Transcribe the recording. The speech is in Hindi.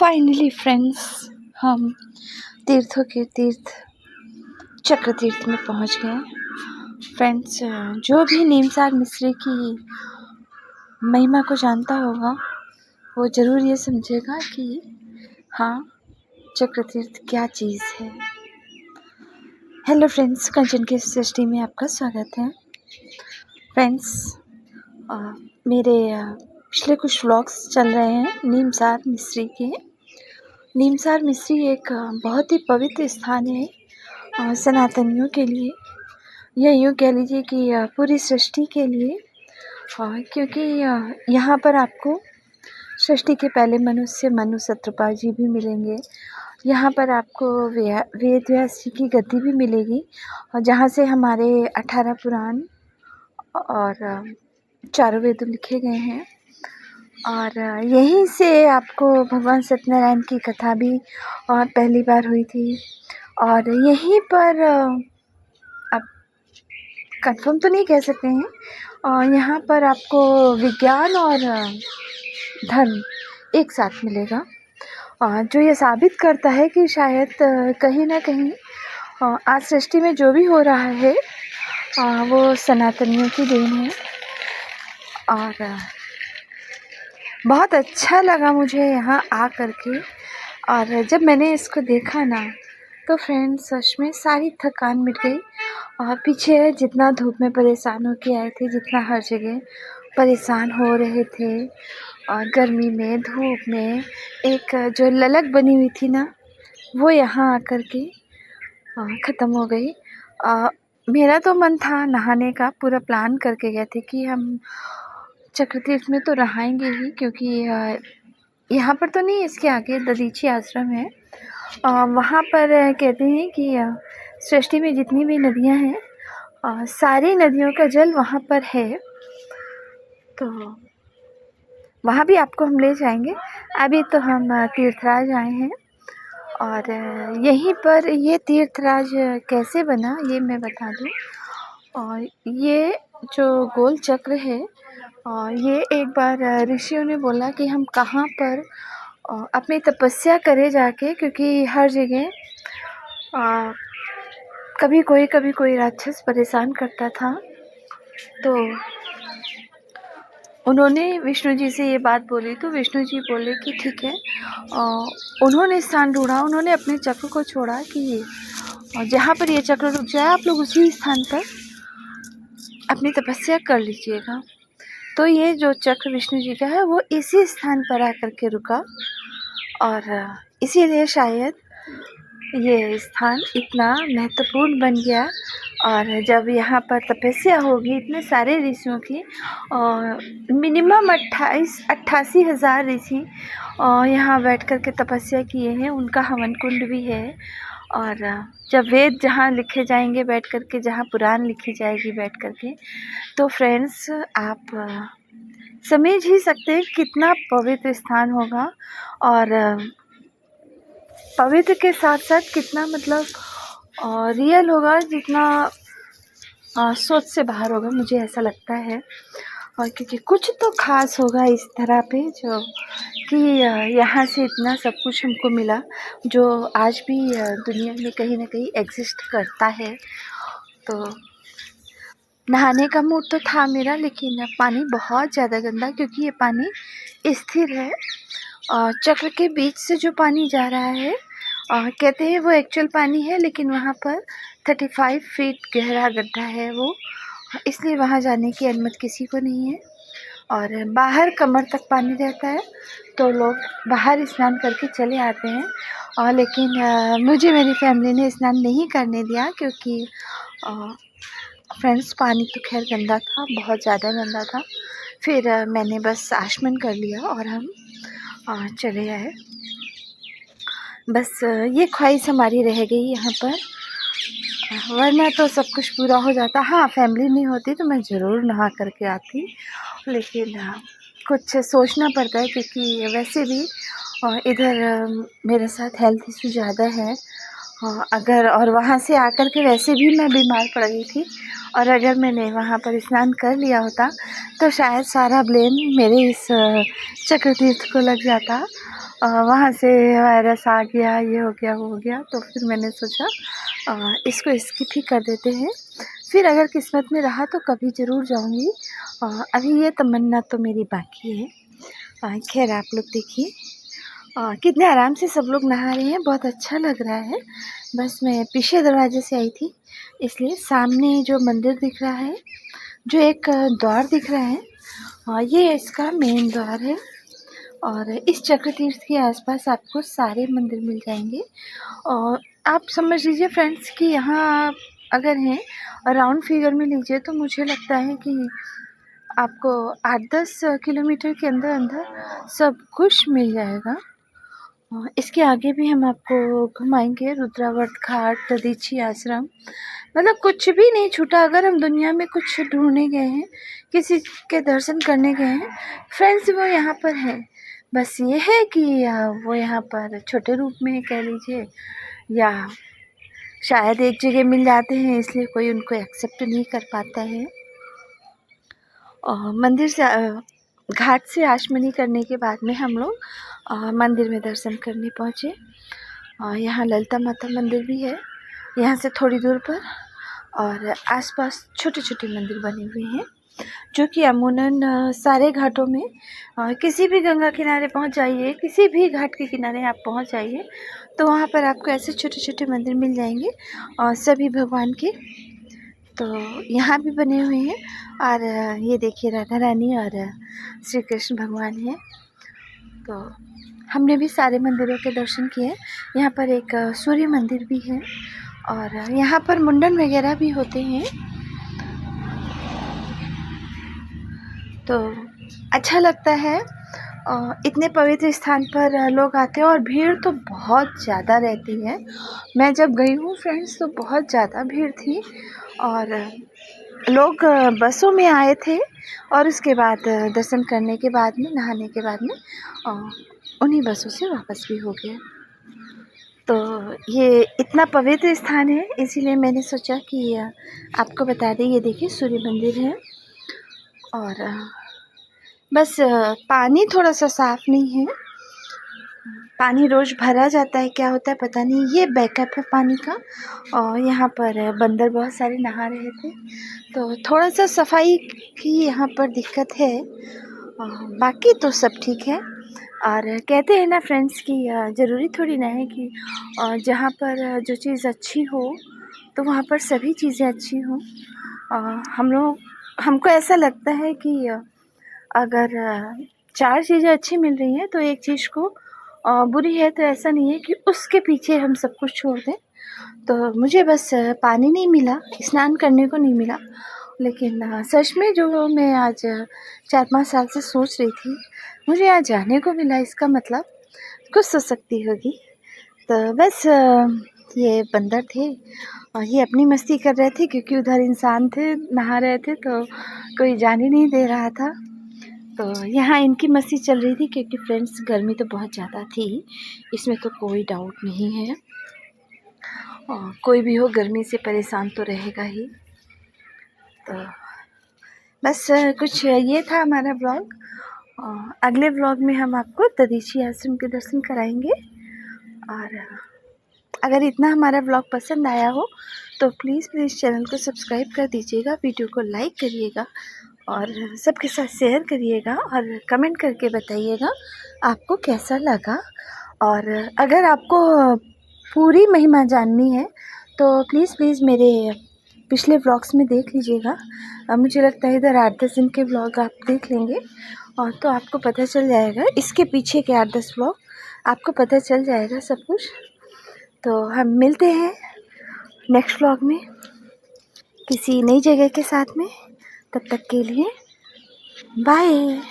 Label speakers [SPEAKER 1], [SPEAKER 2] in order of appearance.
[SPEAKER 1] फाइनली फ्रेंड्स, हम तीर्थों के तीर्थ चक्र तीर्थ में पहुंच गए। फ्रेंड्स, जो भी नीमसार मिश्री की महिमा को जानता होगा वो ज़रूर ये समझेगा कि हाँ, चक्र तीर्थ क्या चीज़ है। हेलो फ्रेंड्स, कंचन की सृष्टि में आपका स्वागत है। फ्रेंड्स, मेरे पिछले कुछ व्लॉग्स चल रहे हैं नीमसार मिश्री के। नीमसार मिश्री एक बहुत ही पवित्र स्थान है सनातनियों के लिए, या यूँ कह लीजिए कि पूरी सृष्टि के लिए, क्योंकि यहाँ पर आपको सृष्टि के पहले मनुष्य मनु सत्रपा जी भी मिलेंगे। यहाँ पर आपको वेद व्यास जी की गद्दी भी मिलेगी, और जहाँ से हमारे 18 पुराण और चारों वेद लिखे गए हैं। और यहीं से आपको भगवान सत्यनारायण की कथा भी पहली बार हुई थी। और यहीं पर आप कंफर्म तो नहीं कह सकते हैं, और यहाँ पर आपको विज्ञान और धर्म एक साथ मिलेगा, जो ये साबित करता है कि शायद कहीं ना कहीं आज सृष्टि में जो भी हो रहा है वो सनातनियों की देन है। और बहुत अच्छा लगा मुझे यहाँ आ कर के, और जब मैंने इसको देखा ना तो फ्रेंड्स सच में सारी थकान मिट गई। और पीछे जितना धूप में परेशान होके आए थे, जितना हर जगह परेशान हो रहे थे और गर्मी में धूप में, एक जो ललक बनी हुई थी ना वो यहाँ आकर के ख़त्म हो गई। मेरा तो मन था नहाने का, पूरा प्लान करके गए थे कि हम चक्र तीर्थ में तो नहाएंगे ही, क्योंकि यहाँ पर तो नहीं, इसके आगे दधीची आश्रम है। वहाँ पर कहते हैं कि सृष्टि में जितनी भी नदियाँ हैं सारी नदियों का जल वहाँ पर है, तो वहाँ भी आपको हम ले जाएंगे। अभी तो हम तीर्थराज आए हैं, और यहीं पर ये तीर्थराज कैसे बना ये मैं बता दूँ। और ये जो गोल चक्र है, ये एक बार ऋषियों ने बोला कि हम कहाँ पर अपनी तपस्या करें जाके, क्योंकि हर जगह कभी कोई राक्षस परेशान करता था। तो उन्होंने विष्णु जी से ये बात बोली, तो विष्णु जी बोले कि ठीक है। उन्होंने स्थान ढूंढा, उन्होंने अपने चक्र को छोड़ा कि जहाँ पर ये चक्र रुक जाए आप लोग उसी स्थान पर अपनी तपस्या कर लीजिएगा। तो ये जो चक्र विष्णु जी का है वो इसी स्थान पर आकर के रुका, और इसीलिए शायद ये स्थान इतना महत्वपूर्ण बन गया। और जब यहाँ पर तपस्या होगी इतने सारे ऋषियों की, मिनिमम 88 हज़ार ऋषि यहाँ बैठ कर के तपस्या किए हैं, उनका हवन कुंड भी है। और जब वेद जहाँ लिखे जाएंगे बैठ कर के, जहाँ पुराण लिखी जाएगी बैठ कर के, तो फ्रेंड्स आप समझ ही सकते हैं कितना पवित्र स्थान होगा। और पवित्र के साथ साथ कितना मतलब रियल होगा, जितना सोच से बाहर होगा, मुझे ऐसा लगता है। और क्योंकि कुछ तो ख़ास होगा इस तरह पे, जो कि यहाँ से इतना सब कुछ हमको मिला, जो आज भी दुनिया में कहीं ना कहीं एग्जिस्ट करता है। तो नहाने का मूड तो था मेरा, लेकिन पानी बहुत ज़्यादा गंदा, क्योंकि ये पानी स्थिर है। और चक्र के बीच से जो पानी जा रहा है, कहते हैं वो एक्चुअल पानी है, लेकिन वहाँ पर 35 फीट गहरा गड्ढा है वो, इसलिए वहाँ जाने की अनुमति किसी को नहीं है। और बाहर कमर तक पानी रहता है, तो लोग बाहर स्नान करके चले आते हैं। और लेकिन मुझे मेरी फैमिली ने स्नान नहीं करने दिया, क्योंकि फ्रेंड्स पानी तो खैर गंदा था, बहुत ज़्यादा गंदा था। फिर मैंने बस आचमन कर लिया और हम चले आए। बस ये ख्वाहिश हमारी रह गई यहाँ पर, वरना तो सब कुछ पूरा हो जाता। हाँ, फैमिली नहीं होती तो मैं ज़रूर नहा करके आती, लेकिन कुछ सोचना पड़ता है, क्योंकि वैसे भी इधर मेरे साथ हेल्थ इशू ज़्यादा है। अगर और वहाँ से आकर के वैसे भी मैं बीमार पड़ गई थी, और अगर मैंने वहाँ पर स्नान कर लिया होता तो शायद सारा ब्लेम मेरे इस चक्र तीर्थ को लग जाता। वहाँ से वायरस आ गया, ये हो गया वो हो गया, तो फिर मैंने सोचा इसको स्किप ही कर देते हैं। फिर अगर किस्मत में रहा तो कभी ज़रूर जाऊँगी। अभी ये तमन्ना तो मेरी बाकी है। खैर आप लोग देखिए कितने आराम से सब लोग नहा रहे हैं, बहुत अच्छा लग रहा है। बस मैं पीछे दरवाजे से आई थी, इसलिए सामने जो मंदिर दिख रहा है, जो एक द्वार दिख रहा है, ये इसका मेन द्वार है। और इस चक्र तीर्थ के आसपास आपको सारे मंदिर मिल जाएंगे। और आप समझ लीजिए फ्रेंड्स कि यहाँ आप अगर हैं और राउंड फिगर में लीजिए तो मुझे लगता है कि आपको 8-10 किलोमीटर के अंदर अंदर सब कुछ मिल जाएगा। इसके आगे भी हम आपको घुमाएंगे, रुद्रावत घाट, दधीची आश्रम, मतलब कुछ भी नहीं छूटा। अगर हम दुनिया में कुछ ढूंढने गए हैं, किसी के दर्शन करने गए हैं फ्रेंड्स, वो यहाँ पर है। बस ये है कि वो यहाँ पर छोटे रूप में कह लीजिए, या शायद एक जगह मिल जाते हैं इसलिए कोई उनको एक्सेप्ट नहीं कर पाता है। और मंदिर से घाट से आचमनी करने के बाद में हम लोग मंदिर में दर्शन करने पहुँचे। यहाँ ललिता माता मंदिर भी है यहाँ से थोड़ी दूर पर, और आसपास छोटे छोटे मंदिर बने हुए हैं जो कि अमूमन सारे घाटों में, किसी भी गंगा किनारे पहुंच जाइए, किसी भी घाट के किनारे आप पहुंच जाइए तो वहाँ पर आपको ऐसे छोटे छोटे मंदिर मिल जाएंगे और सभी भगवान के। तो यहाँ भी बने हुए हैं, और ये देखिए राधा रानी और श्री कृष्ण भगवान हैं। तो हमने भी सारे मंदिरों के दर्शन किए। यहाँ पर एक सूर्य मंदिर भी है और यहाँ पर मुंडन वगैरह भी होते हैं, तो अच्छा लगता है। इतने पवित्र स्थान पर लोग आते हैं और भीड़ तो बहुत ज़्यादा रहती है। मैं जब गई हूँ फ्रेंड्स तो बहुत ज़्यादा भीड़ थी, और लोग बसों में आए थे और उसके बाद दर्शन करने के बाद में, नहाने के बाद में उन्हीं बसों से वापस भी हो गए। तो ये इतना पवित्र स्थान है, इसीलिए मैंने सोचा कि आपको बता दें। ये देखिए सूर्य मंदिर है, और बस पानी थोड़ा सा साफ़ नहीं है। पानी रोज़ भरा जाता है, क्या होता है पता नहीं। ये बैकअप है पानी का, और यहाँ पर बंदर बहुत सारे नहा रहे थे, तो थोड़ा सा सफाई की यहाँ पर दिक्कत है, बाकी तो सब ठीक है। और कहते हैं ना फ्रेंड्स कि ज़रूरी थोड़ी ना है कि जहाँ पर जो चीज़ अच्छी हो तो वहाँ पर सभी चीज़ें अच्छी हों। हमको ऐसा लगता है कि अगर 4 चीज़ें अच्छी मिल रही हैं तो एक चीज़ को बुरी है, तो ऐसा नहीं है कि उसके पीछे हम सब कुछ छोड़ दें। तो मुझे बस पानी नहीं मिला, स्नान करने को नहीं मिला, लेकिन सच में जो मैं आज 4-5 साल से सोच रही थी, मुझे आज जाने को मिला, इसका मतलब कुछ सोच सकती होगी। तो बस ये बंदर थे और ये अपनी मस्ती कर रहे थे, क्योंकि उधर इंसान थे नहा रहे थे तो कोई जाने नहीं दे रहा था। तो यहाँ इनकी मस्ती चल रही थी, क्योंकि फ्रेंड्स गर्मी तो बहुत ज़्यादा थी, इसमें तो कोई डाउट नहीं है। कोई भी हो गर्मी से परेशान तो रहेगा ही। तो बस कुछ ये था हमारा ब्लॉग। अगले ब्लॉग में हम आपको दधीची आश्रम के दर्शन कराएंगे। और अगर इतना हमारा ब्लॉग पसंद आया हो तो प्लीज़ चैनल को सब्सक्राइब कर दीजिएगा, वीडियो को लाइक करिएगा और सबके साथ शेयर करिएगा, और कमेंट करके बताइएगा आपको कैसा लगा। और अगर आपको पूरी महिमा जाननी है तो प्लीज़ मेरे पिछले व्लॉग्स में देख लीजिएगा। मुझे लगता है इधर 8-10 दिन के व्लॉग आप देख लेंगे और तो आपको पता चल जाएगा, इसके पीछे के 8-10 व्लॉग आपको पता चल जाएगा सब कुछ। तो हम मिलते हैं नेक्स्ट व्लॉग में किसी नई जगह के साथ में। तब तक के लिए बाय।